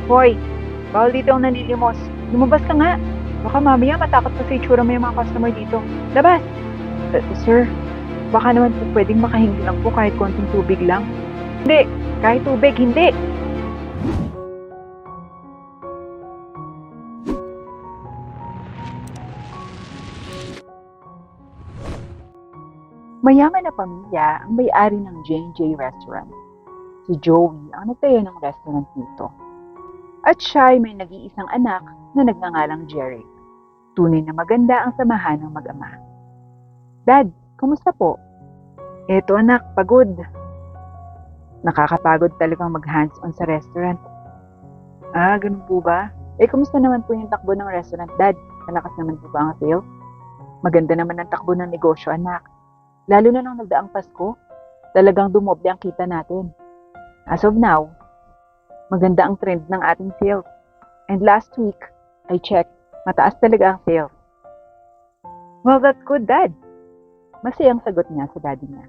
Hoy, bawal dito ang nanlilimos. Lumabas ka nga. Baka mamaya matakot pa sa itsura mo yung mga customer dito. Labas! Sir, baka naman po pwedeng makahingi lang po kahit konting tubig lang. Hindi! Kahit tubig, hindi! Mayaman na pamilya ang may-ari ng J&J Restaurant. Si Joey ang nagtayo ng restaurant dito. At siya ay may nag-iisang anak na nagngangalang Jerry. Tunay na maganda ang samahan ng mag-ama. Dad, kumusta po? Eto anak, pagod. Nakakapagod talagang mag-hands-on sa restaurant. Ganun po ba? Kumusta naman po yung takbo ng restaurant, Dad? Malakas naman po ba ang sales? Maganda naman ang takbo ng negosyo, anak. Lalo na nung nagdaang Pasko, talagang dumoble ang kita natin. As of now, maganda ang trend ng ating sales. And last week, I checked, mataas talaga ang sales. Well, that's good, Dad. Masayang sagot niya sa daddy niya.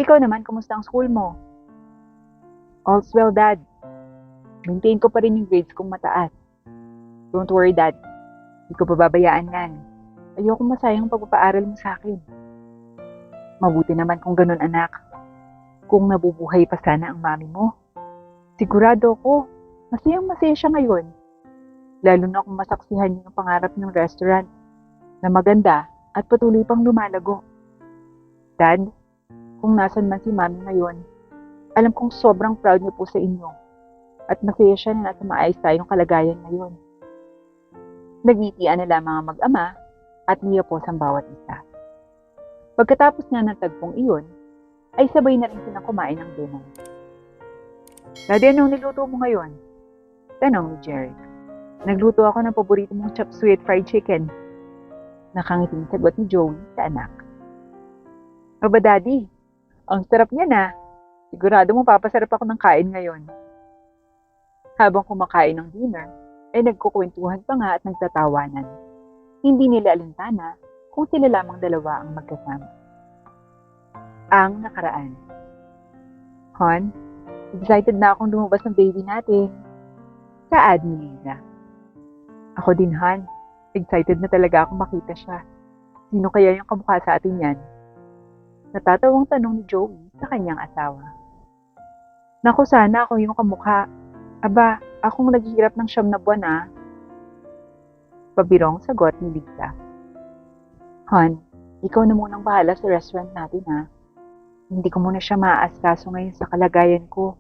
Ikaw naman, kumusta ang school mo? All's well, Dad. Maintain ko pa rin yung grades kong mataas. Don't worry, Dad. Hindi ko pababayaan yan. Ayoko masayang ang pagpapaaral mo sa akin. Mabuti naman kung ganun, anak. Kung nabubuhay pa sana ang mami mo. Sigurado ko, masayang-masaya siya ngayon. Lalo na kung masaksihan niyo yung pangarap ng restaurant na maganda at patuloy pang lumalago. Dad, kung nasan man si mami ngayon, alam kong sobrang proud niyo po sa inyo at masaya siya na nasa maayos tayong kalagayan ngayon. Nagngitian na lamang ang mag-ama at niyapos ang bawat isa. Pagkatapos nga ng tagpong iyon, ay sabay na rin silang kumain ng dinner. Daddy, anong niluto mo ngayon? Tanong ni Jerry. Nagluto ako ng paborito mong chop suey at fried chicken. Nakangiting sagot ni Joey sa anak. Aba, Daddy, ang sarap niya na. Sigurado mo papasarap ako ng kain ngayon. Habang kumakain ng dinner, ay nagkukwentuhan pa nga at nagtatawanan. Hindi nila alintana kung sila lamang dalawa ang magkasama. Ang nakaraan. Hon, excited na akong lumabas ng baby natin. Saad ni Liza. Ako din, Han. Excited na talaga akong makita siya. Sino kaya yung kamukha sa atin yan? Natatawang tanong ni Joey sa kanyang asawa. Naku, sana ako yung kamukha. Aba, akong naghihirap ng 9 na buwan. Pabirong sagot ni Liza. Han, ikaw na munang bahala sa restaurant natin Hindi ko muna siya maaasikaso ngayon sa kalagayan ko.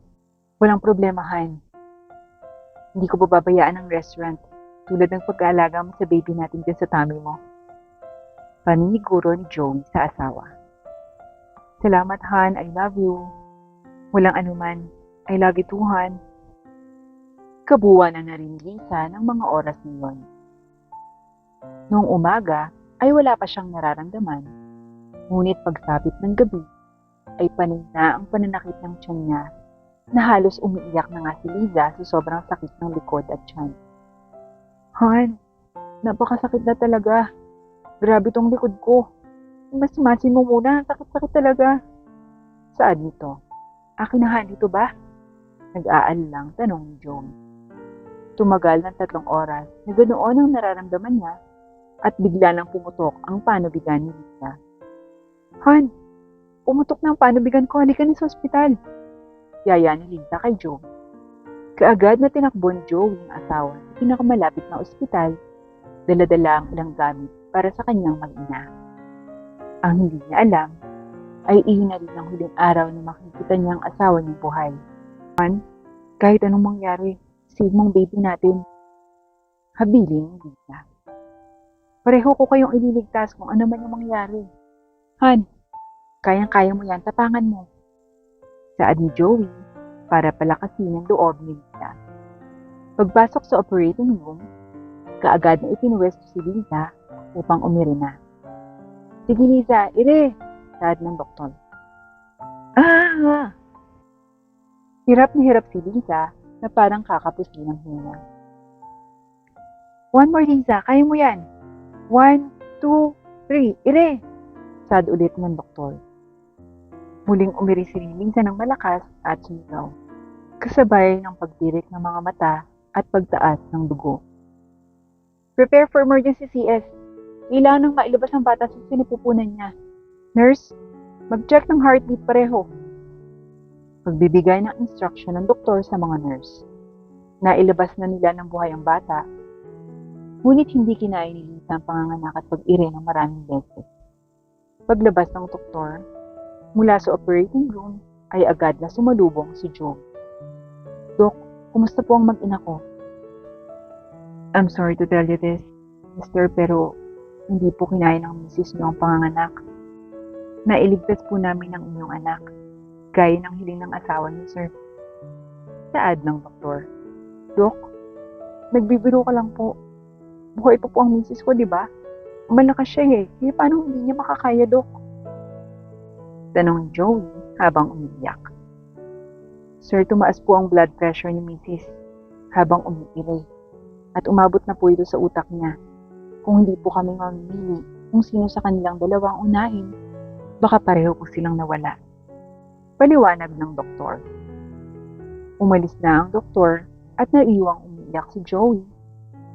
Walang problema, Han. Hindi ko babayaan ang restaurant tulad ng pag-aalaga mo sa baby natin dyan sa tummy mo. Paniniguro ni Joey sa asawa. Salamat, Han. I love you. Walang anuman. I love you too, Han. Kabuuan na rin Lisa ng mga oras niyon. Noong umaga, ay wala pa siyang nararamdaman. Ngunit pagsapit ng gabi, ay panay na ang pananakit ng tiyan niya na halos umiiyak na nga si Liza sa sobrang sakit ng likod at tiyan. Han, napakasakit na talaga. Grabe tong likod ko. Mas masin mo muna, sakit-sakit talaga. Saan nito? Akin na, Han, dito ba? Nag-aalang tanong ni Joey. Tumagal ng 3 oras na ganoon ang nararamdaman niya at bigla nang pumutok ang panubigan ni Lisa. Han, pumutok na ang panubigan ko, halika na sa ospital. Yaya ni Lisa kay Joey. Kaagad na tinakbo ni Joey ang asawa sa pinakamalapit na ospital, dala-dala ang ilang gamit para sa kanyang mag-ina. Ang hindi niya alam ay iyon na rin ang huling araw na makikita niya ang asawa niyang buhay. Han, kahit anong mangyari, save mong baby natin. Habilin ni Lisa. Pareho ko kayong ililigtas kung ano man yung mangyari. Han, kayang-kaya mo yan, tapangan mo. Saad ni Joey para palakasin ang loob ni Lisa. Pagpasok sa operating room, kaagad na ipinuwesto si Lisa upang umirina. Sige Lisa, ire! Saad ng doktor. Hirap na hirap si Lisa na parang kakapusin ng hinga. One more Lisa, kaya mo yan. 1, 2, 3, ire! Saad ulit ng doktor. Muling umiri si Lisa ng malakas at sumigaw. kasabay ng pagtirik ng mga mata at pagtaas ng dugo. Prepare for emergency CS. Kailangan nang mailabas ang bata sa sinipupunan niya. Nurse, mag-check ng heartbeat pareho. Pagbibigay ng instruction ng doktor sa mga nurse. Nailabas na nila ng buhay ang bata, ngunit hindi kinainilita ang panganganak at pag-ire ng maraming beses. Paglabas ng doktor, mula sa operating room ay agad na sumalubong si Joe. Dok, kumusta po ang mag-ina ko? I'm sorry to tell you this, Mister, pero hindi po kinaya ng misis niyo ang panganganak. Nailigtas po namin ang inyong anak, gaya ng hiling ng asawa niyo, sir. Saad ng doktor. Dok, nagbibiro ka lang po. Buhay pa po ang misis ko, di ba? Malakas siya eh. Kaya paano hindi niya makakaya, Dok? Tanong ni Joey habang umiiyak. Sir, tumaas po ang blood pressure ni misis habang umiiray. At umabot na po ito sa utak niya. Kung hindi po kami mamimili kung sino sa kanilang dalawang unahin, baka pareho po silang nawala. Paliwanag ng doktor. Umalis na ang doktor at naiwang umiiyak si Joey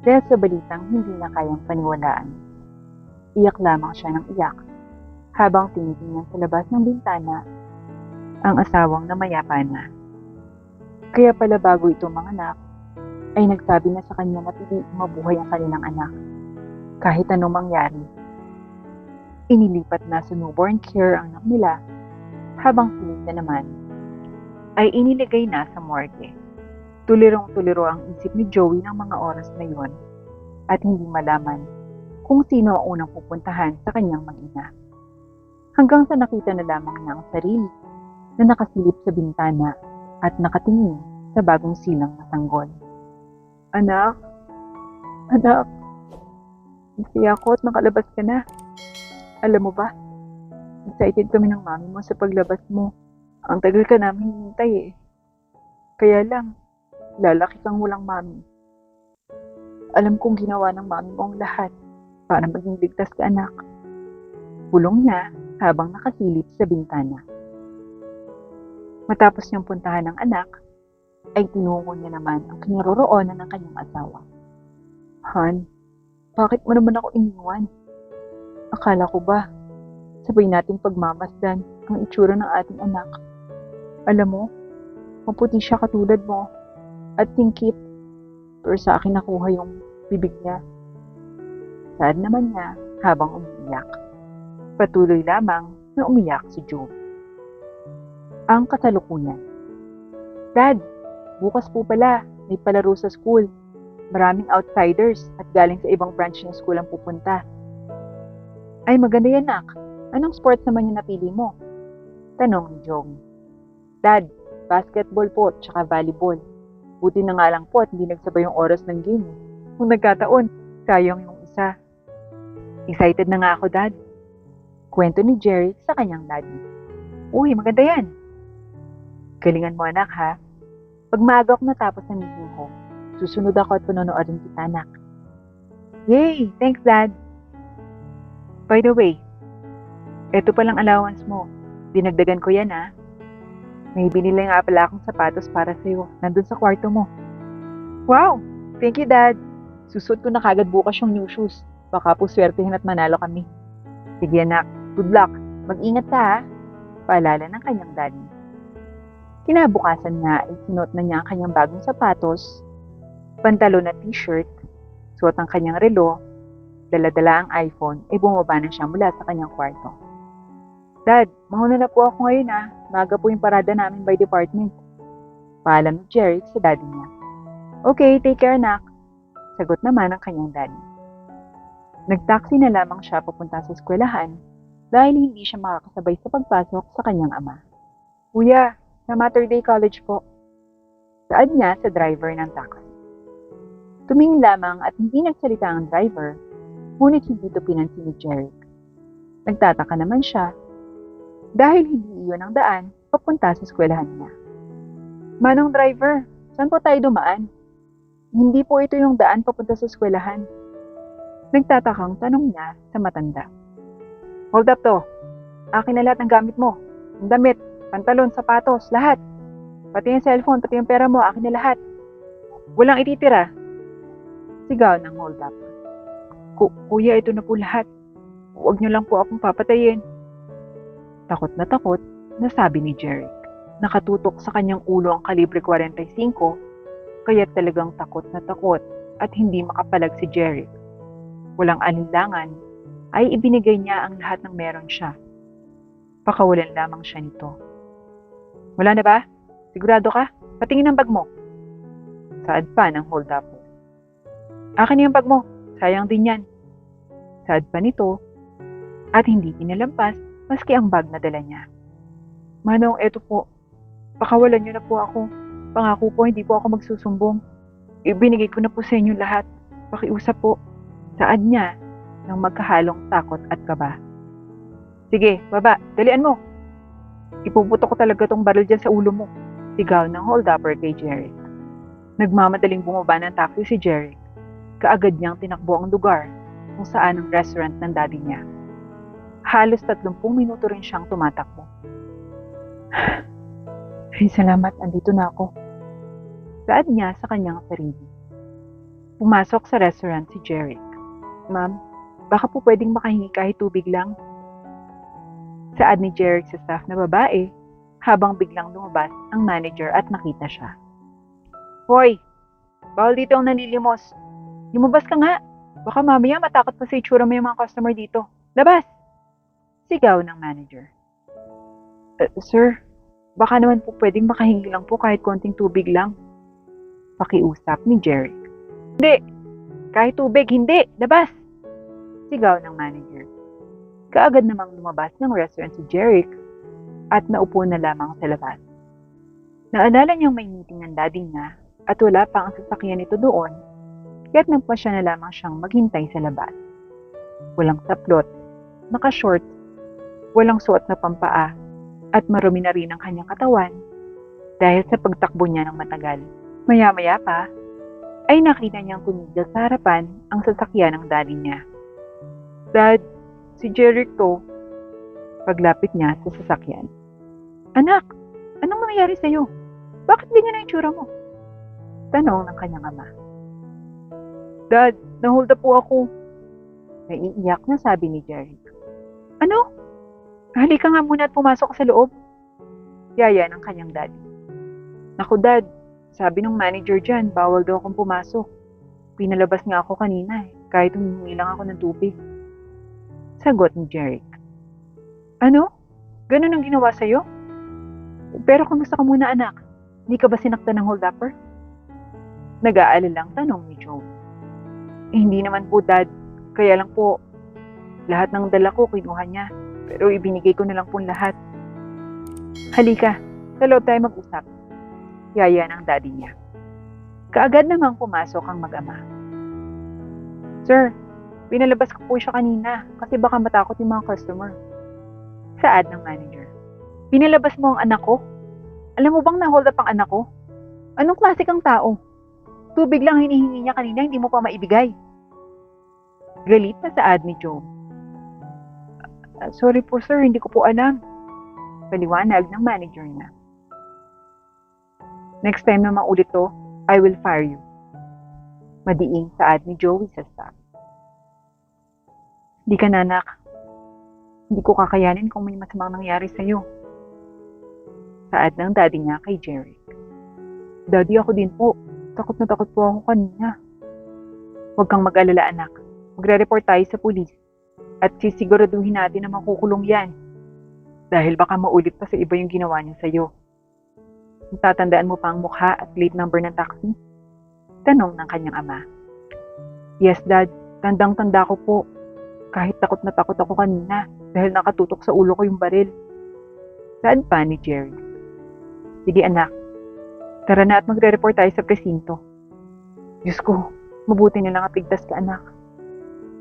dahil sa balitang hindi na kayang paniwalaan. Iyak lamang siya ng iyak habang tinitingnan sa labas ng bintana ang asawang namayapa na. Kaya pala bago ito manganak, ay nagsabi na sa kanya na piliin mabuhay ang kanilang anak kahit anong mangyari. Inilipat na sa newborn care ang anak nila habang silid na naman ay iniligay na sa morgue. Tulirong-tuliro ang isip ni Joey ng mga oras na yon at hindi malaman kung sino ang unang pupuntahan sa kanyang mag-ina. Hanggang sa nakita na lamang niya ang sarili na nakasilip sa bintana at nakatingin sa bagong silang na sanggol. Anak, anak, masaya ako at nakalabas ka na. Alam mo ba, excited kami ng mami mo sa paglabas mo. Ang tagal ka namin hinintay eh. Kaya lang, lalaki kang walang mami. Alam kong ginawa ng mami mo ang lahat para maging ligtas ka, anak. Bulong niya habang nakasilip sa bintana. Matapos niyang puntahan ng anak, ay tinungo niya naman ang kinaroroonan ng kanyang asawa. Han, bakit mo naman ako iniwan? Akala ko ba, sabay nating pagmamasdan ang itsura ng ating anak. Alam mo, maputi siya katulad mo at tingkit, pero sa akin nakuha yung bibig niya. Sad naman niya habang umiiyak. Patuloy lamang na umiyak si Joe. Ang kasalukuyan. Dad, bukas po pala, may palaro sa school. Maraming outsiders at galing sa ibang branch ng school ang pupunta. Ay, maganda yan, nak. Anong sports naman yung napili mo? Tanong ni Joey. Dad, basketball po, tsaka volleyball. Buti na nga lang po at hindi nagsabay yung oras ng game. Kung nagkataon, sayang yung isa. Excited na nga ako, Dad. Kwento ni Jerry sa kanyang daddy. Uy, maganda yan. Galingan mo, anak, ha? Pag maaga ako natapos ng meeting ko, susunod ako at panonoodin kita, anak. Yay! Thanks, Dad! By the way, eto palang allowance mo. Dinagdagan ko yan, ha? May binili nga pala akong sapatos para sa'yo. Nandun sa kwarto mo. Wow! Thank you, Dad! Susuot ko na kagad bukas yung new shoes. Baka po swertehin at manalo kami. Sige, anak. Good luck. Mag-ingat ka, ha? Paalala ng kanyang daddy. Kinabukasan nga ay sinuot na niya ang kanyang bagong sapatos, pantalon at t-shirt, suot ang kanyang relo, dala-dala ang iPhone, ay bumaba na siya mula sa kanyang kwarto. Dad, mauna na po ako ngayon, ha. Maaga po yung parada namin by department. Paalam ni Jerry sa daddy niya. Okay, take care, anak. Sagot naman ang kanyang daddy. Nagtaksi na lamang siya papunta sa eskwelahan dahil hindi siya makakasabay sa pagpasok sa kanyang ama. Kuya, sa Mater Dei College po. Saad niya sa driver ng taxi. Tumingin lamang at hindi nagsalita ang driver, ngunit hindi ito pinansin ni Jerry. Nagtataka naman siya dahil hindi iyon ang daan papunta sa eskwelahan niya. Manong driver, saan po tayo dumaan? Hindi po ito yung daan papunta sa eskwelahan. Nagtatakang tanong niya sa matanda. Hold up to. Akin na lahat ng gamit mo. Ang damit, pantalon, sapatos, lahat. Pati yung cellphone, pati yung pera mo, akin na lahat. Walang ititira. Sigaw ng hold-up. Kuya, ito na po lahat. Huwag niyo lang po akong papatayin. Takot, nasabi ni Jeric. Nakatutok sa kanyang ulo ang kalibre 45, kaya talagang takot at hindi makapalag si Jeric. Walang alinlangan, ay ibinigay niya ang lahat ng meron siya. Pakawalan lamang siya nito. Wala na ba? Sigurado ka? Patingin ang bag mo. Saad pa ng hold-up. Akin yung bag mo. Sayang din yan. Saad pa nito at hindi pinalampas maski ang bag na dala niya. Manong, eto po. Pakawalan niyo na po ako. Pangako po, hindi po ako magsusumbong. Ibinigay ko na po sa inyo lahat. Pakiusap po. Saad niya ng magkahalong takot at kaba. Sige, baba. Dalian mo. Ipuputok ko talaga tong baril dyan sa ulo mo. Sigaw ng hold-upper kay Jeric. Nagmamadaling bumaba ng taxi si Jeric. Kaagad niyang tinakbo ang lugar kung saan ang restaurant ng daddy niya. Halos 30 minuto rin siyang tumatakbo. Ay, salamat, andito na ako. Saad niya sa kanyang sarili. Pumasok sa restaurant si Jeric. Ma'am, baka po pwedeng makahingi kahit tubig lang. Saad ni Jeric sa staff na babae habang biglang lumabas ang manager at nakita siya. Hoy! Bawal dito ang nanilimos. Lumabas ka nga. Baka mamaya matakot pa sa itsura mo yung mga customer dito. Labas! Sigaw ng manager. Sir, baka naman po pwedeng makahingi lang po kahit konting tubig lang. Pakiusap ni Jeric. Hindi! Kahit tubig, hindi! Labas! Sigaw ng manager. Kaagad namang lumabas ng restaurant si Jeric at naupo na lamang sa labas. Naalala niyang may meeting ng daddy niya at wala pa ang sasakyan nito doon, kaya't nagpasya na lamang siyang maghintay sa labas. Walang saplot, naka-short, walang suot na pampaa, at marumi na rin ang kanyang katawan dahil sa pagtakbo niya ng matagal. Maya-maya pa, ay nakita niyang tumigil sa harapan ang sasakyan ng daddy niya. Dad, si Jeric to. Paglapit niya sa sasakyan. Anak, anong nangyayari sa'yo? Bakit ganyan na yung tsura mo? Tanong ng kanyang ama. Dad, nahold up po ako. Naiiyak na sabi ni Jeric. Ano? Halika nga muna at pumasok sa loob. Yaya ng kanyang daddy. Naku dad, sabi ng manager dyan, bawal daw akong pumasok. Pinalabas nga ako kanina kahit humingi lang ako ng tubig. Sagot ni Jeric. Ano? Ganun ang ginawa sa'yo? Pero kumusta ka muna anak? Hindi ka ba sinaktan ng hold-upper? Nag-aalalang tanong ni Joe. Hindi naman po dad, kaya lang po, lahat ng dala ko kinuha niya, pero ibinigay ko na lang po lahat. Halika, sa loob tayo mag-usap. Yaya ng daddy niya. Kaagad namang pumasok ang mag-ama. Sir, pinalabas ko po siya kanina kasi baka matakot yung mga customer. Saad ng manager. Pinalabas mo ang anak ko? Alam mo bang na-hold up ang anak ko? Anong klase kang tao? Tubig lang hinihingi niya kanina, hindi mo pa maibigay. Galit na saad ni Joe. Sorry po sir, hindi ko po alam. Paliwanag ng manager niya. Next time na maulit to, I will fire you. Madiing saad ni Joey sa staff. Di ka nanak. Hindi ko kakayanin kung may masamang nangyari sa'yo. Saad ng daddy niya kay Jeric. Daddy, ako din po. Takot na takot po ako kanina. Huwag kang mag-alala anak. Magre-report tayo sa pulis. At sisiguraduhin natin na makukulong yan. Dahil baka maulit pa sa iba yung ginawa niya sa'yo. Tatandaan mo pa ang mukha at plate number ng taxi? Tanong ng kanyang ama. Yes dad, tandang-tanda ko po. Kahit takot na takot ako kanina dahil nakatutok sa ulo ko yung baril. Saan pa ni Jerry? Sige anak, tara na at magre-report tayo sa presinto. Diyos ko, mabuti na lang at ligtas ka anak.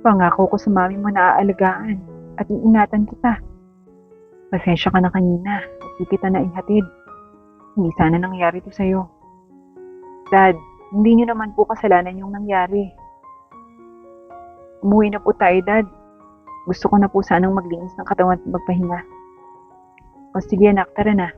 Pangako ko sa mami mo na aalagaan at iingatan kita. Pasensya ka na kanina at di kita na ihatid. Hindi sana nangyari to sa'yo. Dad, hindi niyo naman po kasalanan yung nangyari. Umuwi na po tayo, Dad. Gusto ko na po sanang maglinis ng katawan at magpahinga. O sige anak, tara na.